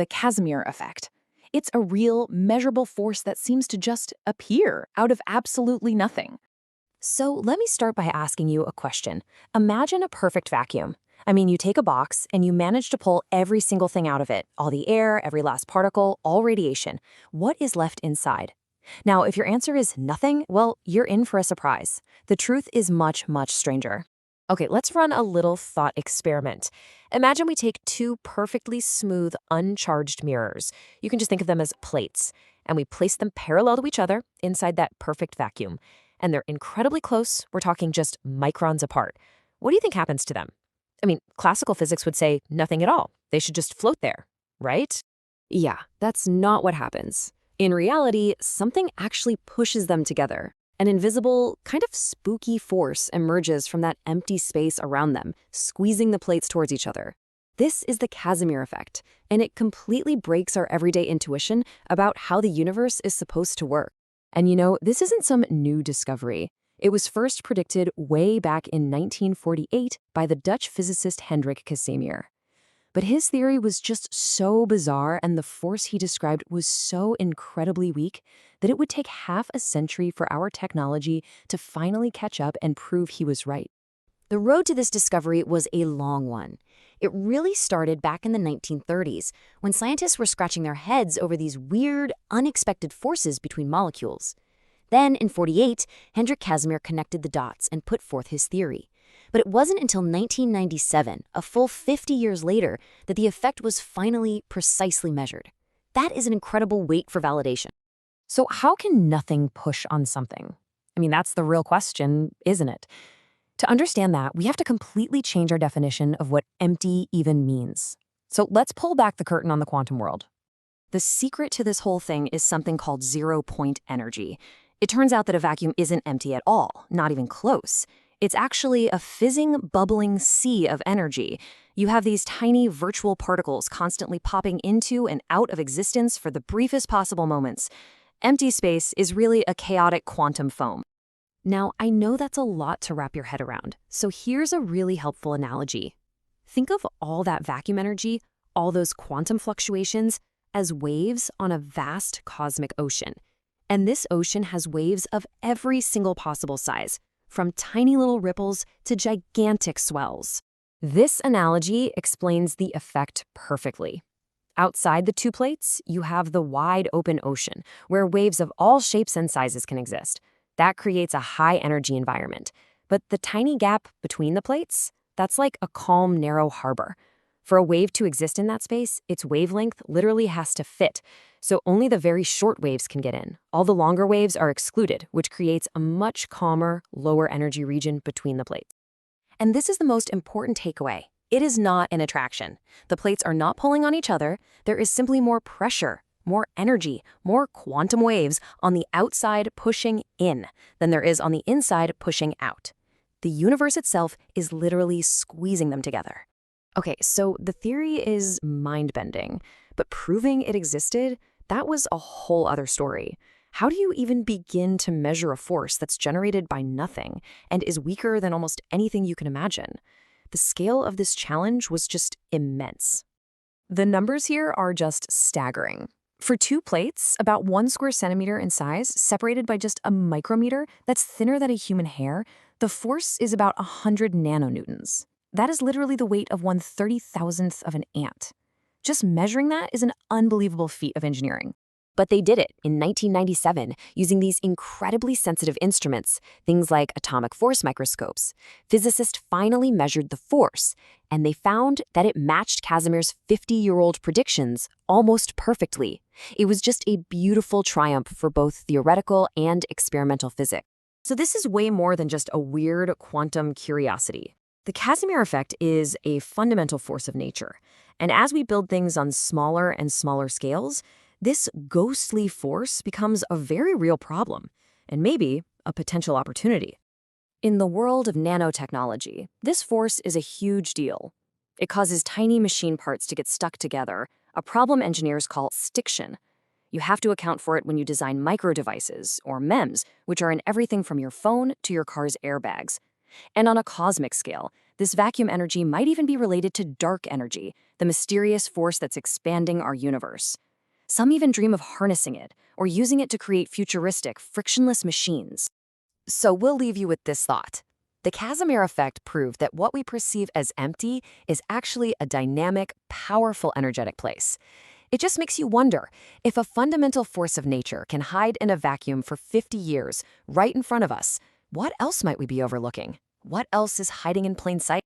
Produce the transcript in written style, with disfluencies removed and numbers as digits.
the Casimir effect. It's a real, measurable force that seems to just appear out of absolutely nothing. So let me start by asking you a question. Imagine a perfect vacuum. I mean, you take a box and you manage to pull every single thing out of it, all the air, every last particle, all radiation. What is left inside? Now, if your answer is nothing, well, you're in for a surprise. The truth is much, much stranger. Okay, let's run a little thought experiment. Imagine we take two perfectly smooth, uncharged mirrors. You can just think of them as plates, and we place them parallel to each other inside that perfect vacuum. And they're incredibly close. We're talking just microns apart. What do you think happens to them? I mean, classical physics would say nothing at all. They should just float there, right? Yeah, that's not what happens. In reality, something actually pushes them together. An invisible, kind of spooky force emerges from that empty space around them, squeezing the plates towards each other. This is the Casimir effect, and it completely breaks our everyday intuition about how the universe is supposed to work. And you know, this isn't some new discovery. It was first predicted way back in 1948 by the Dutch physicist Hendrik Casimir. But his theory was just so bizarre and the force he described was so incredibly weak that it would take half a century for our technology to finally catch up and prove he was right. The road to this discovery was a long one. It really started back in the 1930s, when scientists were scratching their heads over these weird, unexpected forces between molecules. Then, in '48, Hendrik Casimir connected the dots and put forth his theory. But it wasn't until 1997, a full 50 years later, that the effect was finally precisely measured. That is an incredible weight for validation. So how can nothing push on something? I mean, that's the real question, isn't it? To understand that, we have to completely change our definition of what empty even means. So let's pull back the curtain on the quantum world. The secret to this whole thing is something called zero-point energy. It turns out that a vacuum isn't empty at all, not even close. It's actually a fizzing, bubbling sea of energy. You have these tiny virtual particles constantly popping into and out of existence for the briefest possible moments. Empty space is really a chaotic quantum foam. Now, I know that's a lot to wrap your head around, so here's a really helpful analogy. Think of all that vacuum energy, all those quantum fluctuations, as waves on a vast cosmic ocean. And this ocean has waves of every single possible size, from tiny little ripples to gigantic swells. This analogy explains the effect perfectly. Outside the two plates, you have the wide open ocean, where waves of all shapes and sizes can exist. That creates a high-energy environment. But the tiny gap between the plates, that's like a calm, narrow harbor. For a wave to exist in that space, its wavelength literally has to fit. So only the very short waves can get in. All the longer waves are excluded, which creates a much calmer, lower energy region between the plates. And this is the most important takeaway. It is not an attraction. The plates are not pulling on each other. There is simply more pressure, more energy, more quantum waves on the outside pushing in than there is on the inside pushing out. The universe itself is literally squeezing them together. Okay, so the theory is mind-bending, but proving it existed, that was a whole other story. How do you even begin to measure a force that's generated by nothing and is weaker than almost anything you can imagine? The scale of this challenge was just immense. The numbers here are just staggering. For two plates, about 1 square centimeter in size, separated by just a micrometer that's thinner than a human hair, the force is about 100 nanonewtons. That is literally the weight of 1/30,000th of an ant. Just measuring that is an unbelievable feat of engineering. But they did it in 1997 using these incredibly sensitive instruments, things like atomic force microscopes. Physicists finally measured the force, and they found that it matched Casimir's 50-year-old predictions almost perfectly. It was just a beautiful triumph for both theoretical and experimental physics. So this is way more than just a weird quantum curiosity. The Casimir effect is a fundamental force of nature, and as we build things on smaller and smaller scales, this ghostly force becomes a very real problem, and maybe a potential opportunity. In the world of nanotechnology, this force is a huge deal. It causes tiny machine parts to get stuck together, a problem engineers call stiction. You have to account for it when you design micro-devices, or MEMS, which are in everything from your phone to your car's airbags. And on a cosmic scale, This vacuum energy might even be related to dark energy, the mysterious force that's expanding our universe. Some even dream of harnessing it or using it to create futuristic, frictionless machines. So we'll leave you with this thought. The Casimir effect proved that what we perceive as empty is actually a dynamic, powerful energetic place. It just makes you wonder, if a fundamental force of nature can hide in a vacuum for 50 years right in front of us, what else might we be overlooking? What else is hiding in plain sight?